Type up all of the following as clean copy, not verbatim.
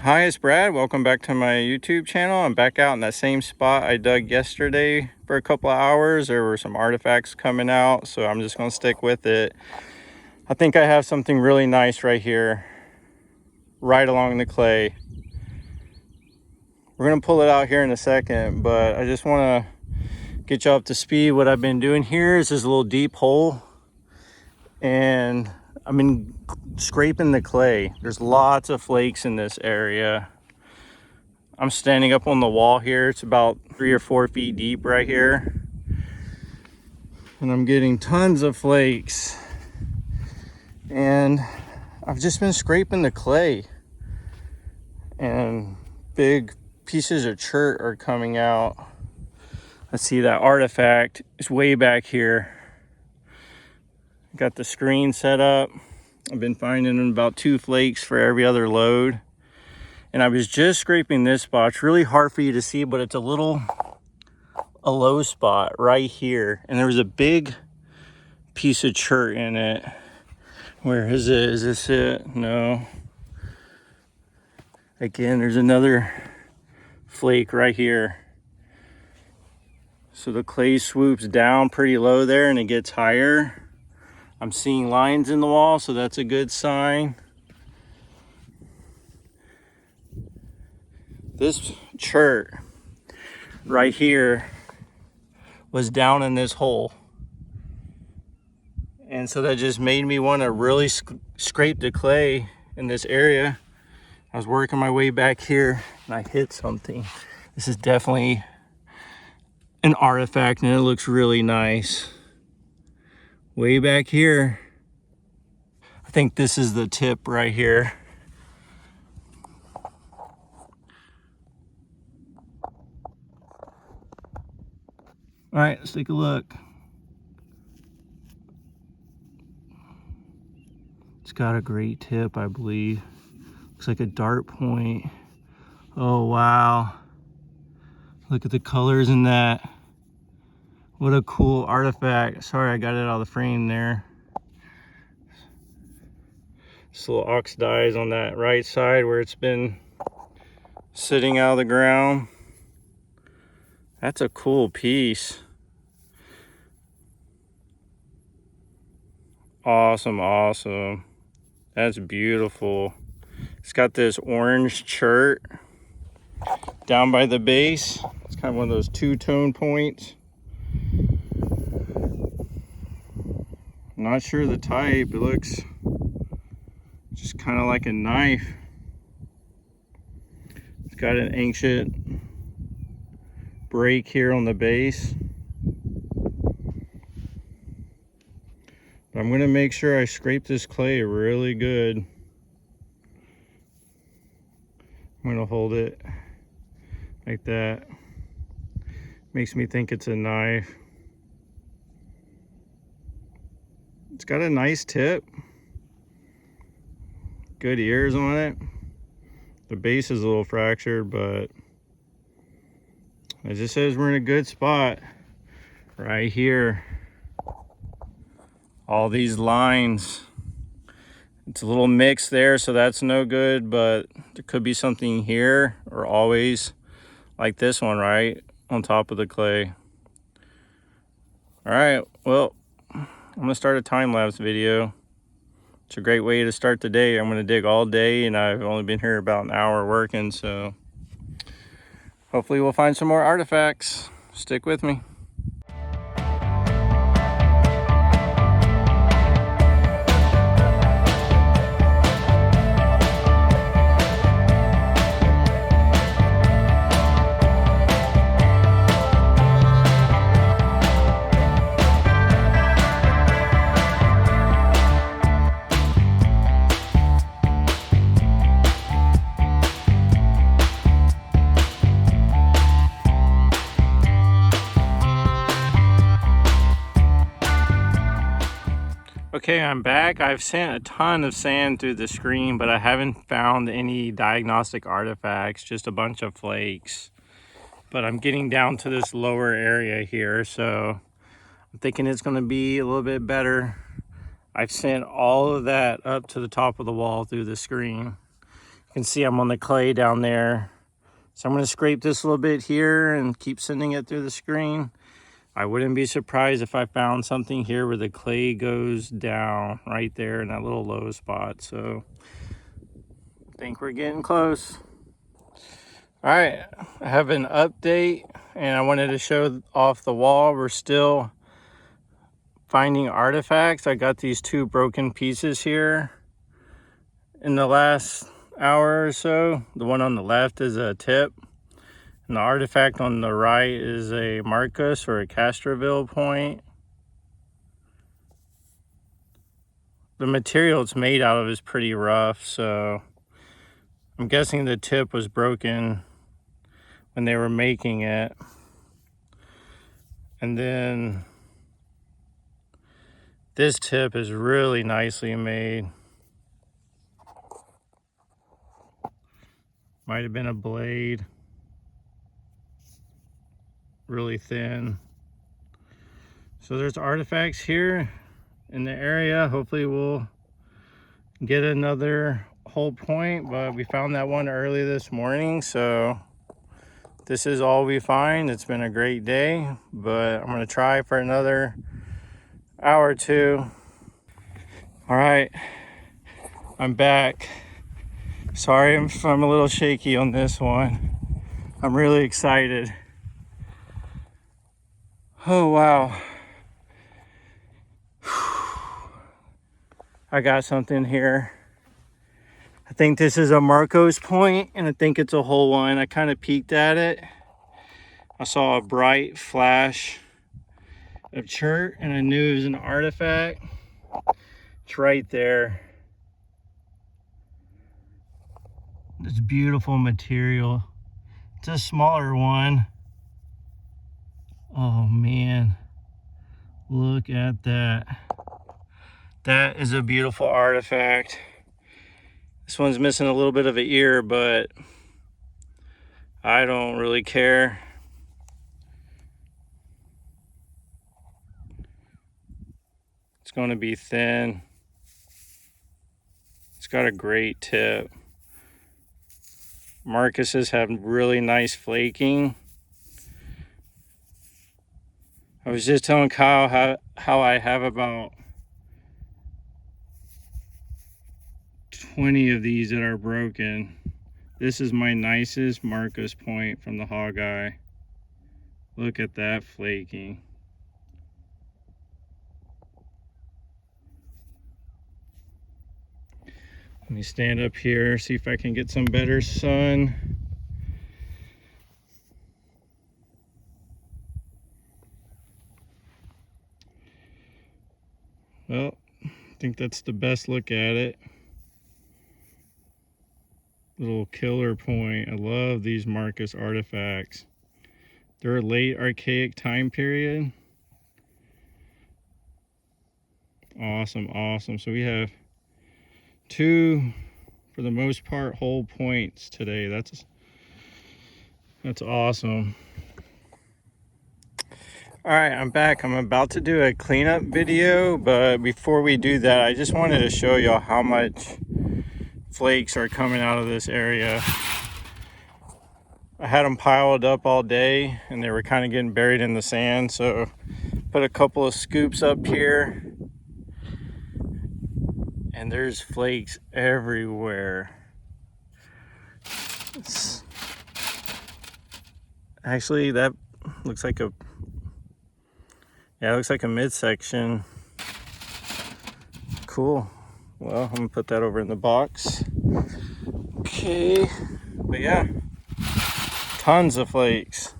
Hi, it's Brad. Welcome back to my YouTube channel. I'm back out in that same spot I dug yesterday for a couple of hours. There were some artifacts coming out, so I'm just going to stick with it. I think I have something really nice right here, right along the clay. We're going to pull it out here in a second, but I just want to get you up to speed. What I've been doing here is this little deep hole, and I've been scraping the clay. There's lots of flakes in this area. I'm standing up on the wall here. It's about 3 or 4 feet deep right here. And I'm getting tons of flakes. And I've just been scraping the clay. And big pieces of chert are coming out. Let's see, that artifact is way back here. Got the screen set up. I've been finding about 2 flakes for every other load. And I was just scraping this spot. It's really hard for you to see, but it's a low spot right here. And there was a big piece of chert in it. Where is it? Is this it? No. Again, there's another flake right here. So the clay swoops down pretty low there and it gets higher. I'm seeing lines in the wall, so that's a good sign. This chert right here was down in this hole. And so that just made me want to really scrape the clay in this area. I was working my way back here and I hit something. This is definitely an artifact and it looks really nice. Way back here. I think this is the tip right here. All right, let's take a look. It's got a great tip, I believe. Looks like a dart point. Oh, wow. Look at the colors in that. What a cool artifact. Sorry, I got it out of the frame there. Just a little oxidized on that right side where it's been sitting out of the ground. That's a cool piece. Awesome, awesome. That's beautiful. It's got this orange chert down by the base. It's kind of one of those two-tone points. I'm not sure the type. It looks just kind of like a knife. It's got an ancient break here on the base. I'm gonna make sure I scrape this clay really good. I'm gonna hold it like that. Makes me think it's a knife. It's got a nice tip. Good ears on it. The base is a little fractured, but it just says we're in a good spot right here. All these lines, it's a little mixed there, so that's no good, but there could be something here or always like this one right on top of the clay. All right, well, I'm gonna start a time-lapse video. It's a great way to start the day. I'm gonna dig all day and I've only been here about an hour working, so hopefully we'll find some more artifacts. Stick with me. Okay, I'm back. I've sent a ton of sand through the screen, but I haven't found any diagnostic artifacts, just a bunch of flakes. But I'm getting down to this lower area here, so I'm thinking it's going to be a little bit better. I've sent all of that up to the top of the wall through the screen. You can see I'm on the clay down there. So I'm going to scrape this a little bit here and keep sending it through the screen. I wouldn't be surprised if I found something here where the clay goes down right there in that little low spot. So I think we're getting close. All right, I have an update and I wanted to show off the wall. We're still finding artifacts. I got these 2 broken pieces here in the last hour or so. The one on the left is a tip, and the artifact on the right is a Marcus or a Castroville point. The material it's made out of is pretty rough, so I'm guessing the tip was broken when they were making it. And then this tip is really nicely made. Might have been a blade. Really thin. So there's artifacts here in the area. Hopefully we'll get another whole point, but we found that one early this morning, so this is all we find. It's been a great day, but I'm gonna try for another hour or 2. All right, I'm back. Sorry if I'm a little shaky on this one. I'm really excited. Oh, wow. I got something here. I think this is a Marcos point, and I think it's a whole one. I kind of peeked at it. I saw a bright flash of chert, and I knew it was an artifact. It's right there. This beautiful material. It's a smaller one. Oh man, look at that. That is a beautiful artifact. This one's missing a little bit of an ear, but I don't really care. It's going to be thin. It's got a great tip. Marcuses have really nice flaking. I was just telling Kyle how I have about 20 of these that are broken. This is my nicest Marcus point from the Hogeye. Look at that flaking. Let me stand up here, see if I can get some better sun. Well, I think that's the best look at it. Little killer point. I love these Marcus artifacts. They're a late archaic time period. Awesome, awesome. So we have 2, for the most part, whole points today. That's awesome. All right, I'm back. I'm about to do a cleanup video, but before we do that, I just wanted to show y'all how much flakes are coming out of this area. I had them piled up all day and they were kind of getting buried in the sand, so put a couple of scoops up here and there's flakes everywhere. Actually, that looks like a it looks like a midsection. Cool. Well, I'm gonna put that over in the box. Okay, but yeah, tons of flakes.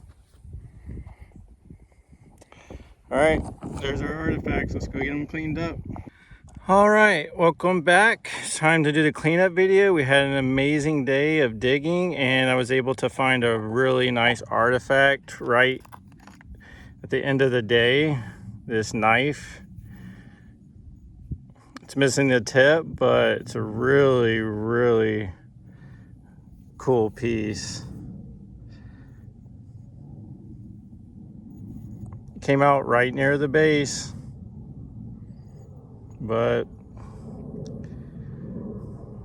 All right, there's our artifacts. Let's go get them cleaned up. All right, welcome back. It's time to do the cleanup video. We had an amazing day of digging and I was able to find a really nice artifact right at the end of the day. This knife. It's missing the tip, but it's a really, really cool piece. It came out right near the base, but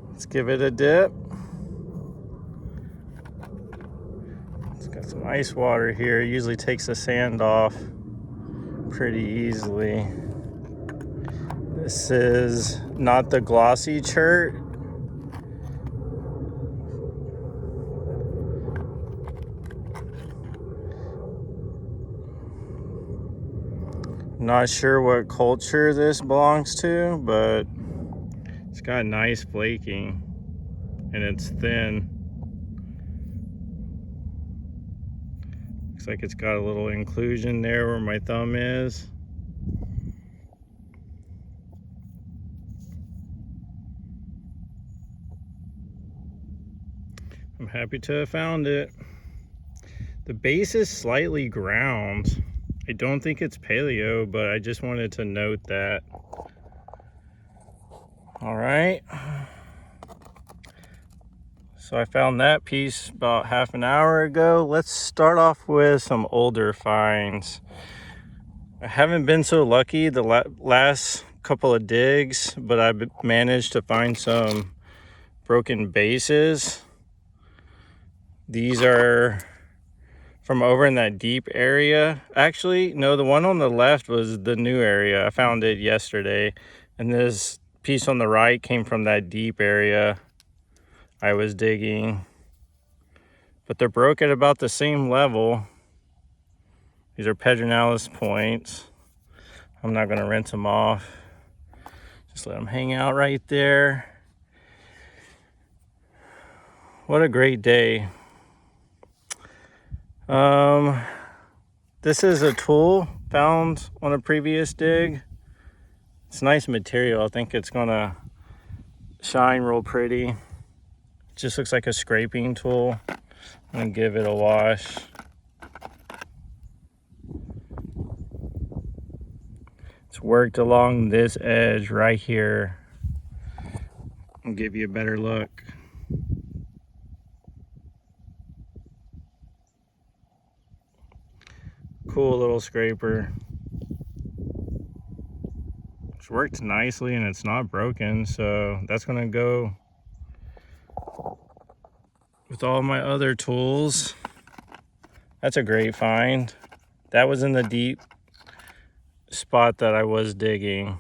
let's give it a dip. Some ice water here. It usually takes the sand off pretty easily. This is not the glossy chert. Not sure what culture this belongs to, but it's got nice flaking and it's thin. Looks like it's got a little inclusion there where my thumb is. I'm happy to have found it. The base is slightly ground. I don't think it's paleo, but I just wanted to note that. All right. So I found that piece about half an hour ago. Let's start off with some older finds. I haven't been so lucky the last couple of digs, but I've managed to find some broken bases. These are from over in that deep area. Actually, no, the one on the left was the new area. I found it yesterday. And this piece on the right came from that deep area I was digging. But they're broke at about the same level. These are pedernales points. I'm not gonna rinse them off. Just let them hang out right there. What a great day. This is a tool found on a previous dig. It's nice material. I think it's gonna shine real pretty. It just looks like a scraping tool. I'm gonna give it a wash. It's worked along this edge right here. I'll give you a better look. Cool little scraper. It's worked nicely and it's not broken, so that's gonna go with all my other tools. That's a great find. That was in the deep spot that I was digging.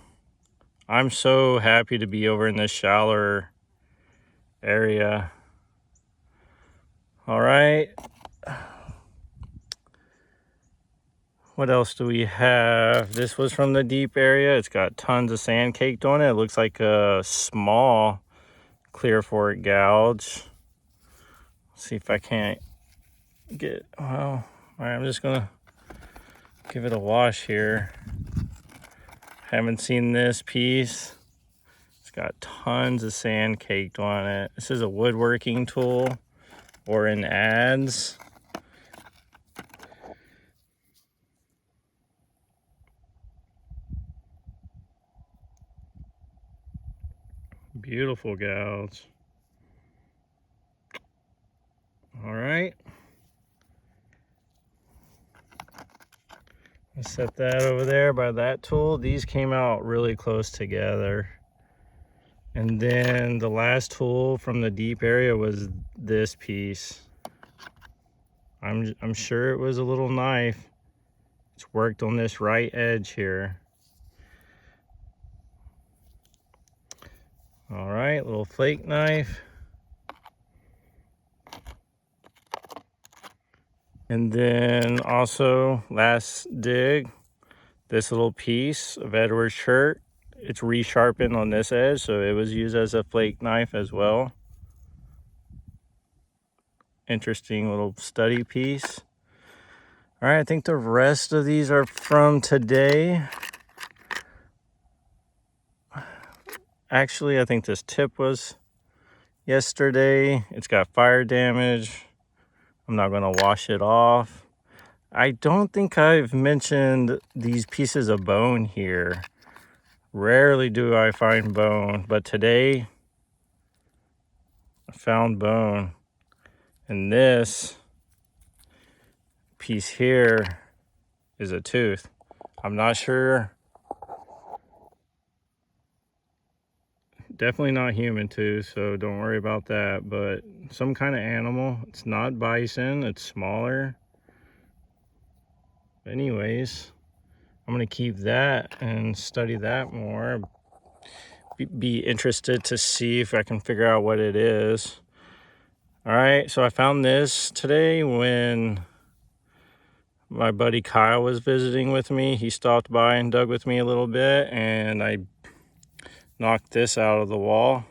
I'm so happy to be over in this shallower area. All right. What else do we have? This was from the deep area. It's got tons of sand caked on it. It looks like a small Clear Fork gouge. Let's see if I can't get, well, all right, I'm just gonna give it a wash here. Haven't seen this piece. It's got tons of sand caked on it. This is a woodworking tool or in ads. Beautiful gouge. All right. Let's set that over there by that tool. These came out really close together. And then the last tool from the deep area was this piece. I'm sure it was a little knife. It's worked on this right edge here. All right, little flake knife. And then also last dig, this little piece of Edward's shirt. It's resharpened on this edge, so it was used as a flake knife as well. Interesting little study piece. All right, I think the rest of these are from today. Actually, I think this tip was yesterday. It's got fire damage. I'm not gonna wash it off. I don't think I've mentioned these pieces of bone here. Rarely do I find bone, but today I found bone. And this piece here is a tooth. I'm not sure. Definitely not human tooth, so don't worry about that, but some kind of animal. It's not bison, it's smaller. anyways, I'm gonna keep that and study that more. Be interested to see if I can figure out what it is. All right, so I found this today when my buddy Kyle was visiting with me. He stopped by and dug with me a little bit, and I knocked this out of the wall.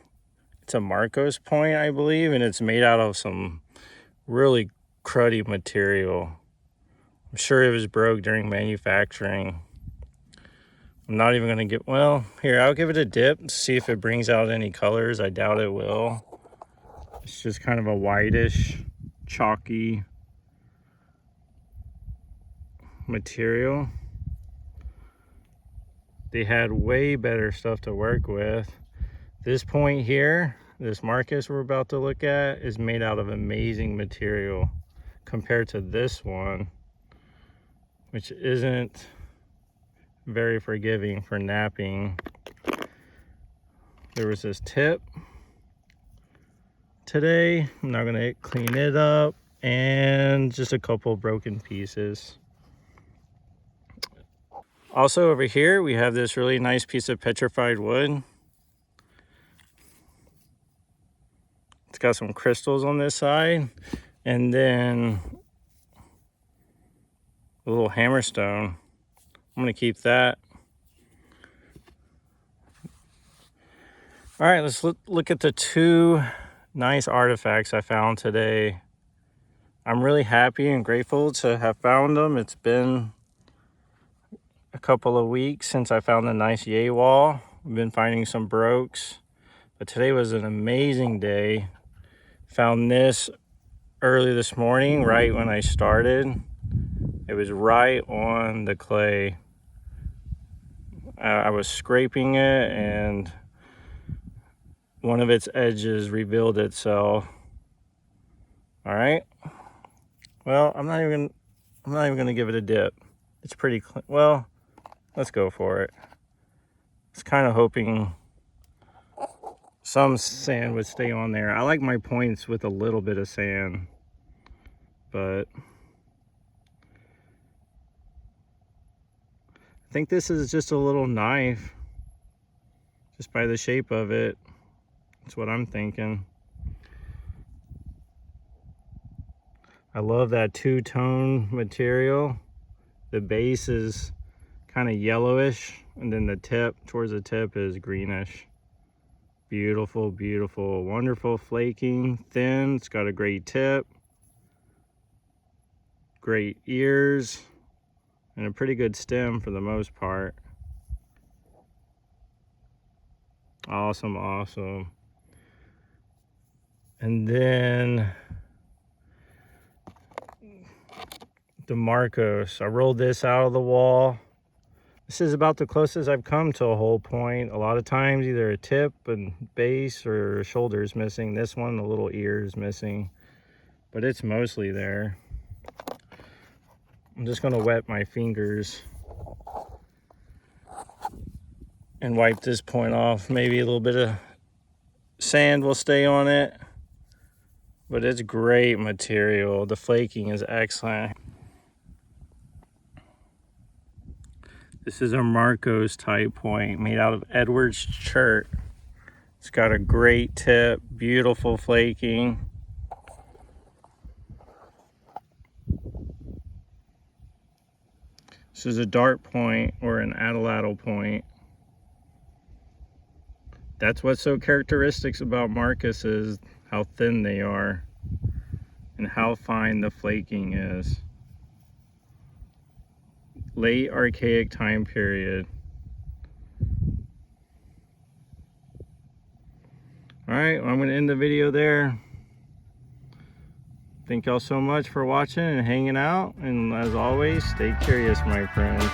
It's a Marcos point, I believe, and it's made out of some really cruddy material. I'm sure it was broke during manufacturing. I'm not even gonna get, well, here, I'll give it a dip to see if it brings out any colors. I doubt it will. It's just kind of a whitish, chalky material. They had way better stuff to work with. This point here, this Marcus we're about to look at, is made out of amazing material compared to this one, which isn't very forgiving for napping. There was this tip today. I'm not gonna clean it up, and just a couple broken pieces. Also over here, we have this really nice piece of petrified wood. It's got some crystals on this side, and then a little hammerstone. I'm gonna keep that. All right, let's look at the two nice artifacts I found today. I'm really happy and grateful to have found them. It's been a couple of weeks since I found a nice yay wall. I've been finding some brokes, but today was an amazing day. Found this early this morning, right when I started. It was right on the clay. I was scraping it, and one of its edges revealed itself. All right. Well, I'm not even gonna give it a dip. It's pretty clean. Well, let's go for it. I was kind of hoping some sand would stay on there. I like my points with a little bit of sand, but I think this is just a little knife, just by the shape of it. That's what I'm thinking. I love that two-tone material. The base is kind of yellowish, and then the tip, towards the tip, is greenish. Beautiful, beautiful, wonderful flaking, thin. It's got a great tip, great ears, and a pretty good stem for the most part. Awesome, awesome. And then the Marcos, I rolled this out of the wall. This is about the closest I've come to a whole point. A lot of times either a tip and base or shoulder is missing. This one, the little ear is missing, but it's mostly there. I'm just gonna wet my fingers and wipe this point off. Maybe a little bit of sand will stay on it, but it's great material. The flaking is excellent. This is a Marcos type point made out of Edwards chert. It's got a great tip, beautiful flaking. This is a dart point or an atlatl point. That's what's so characteristic about Marcus, is how thin they are and how fine the flaking is. Late archaic time period. All right, well, I'm going to end the video there. Thank y'all so much for watching and hanging out. And as always, stay curious, my friends.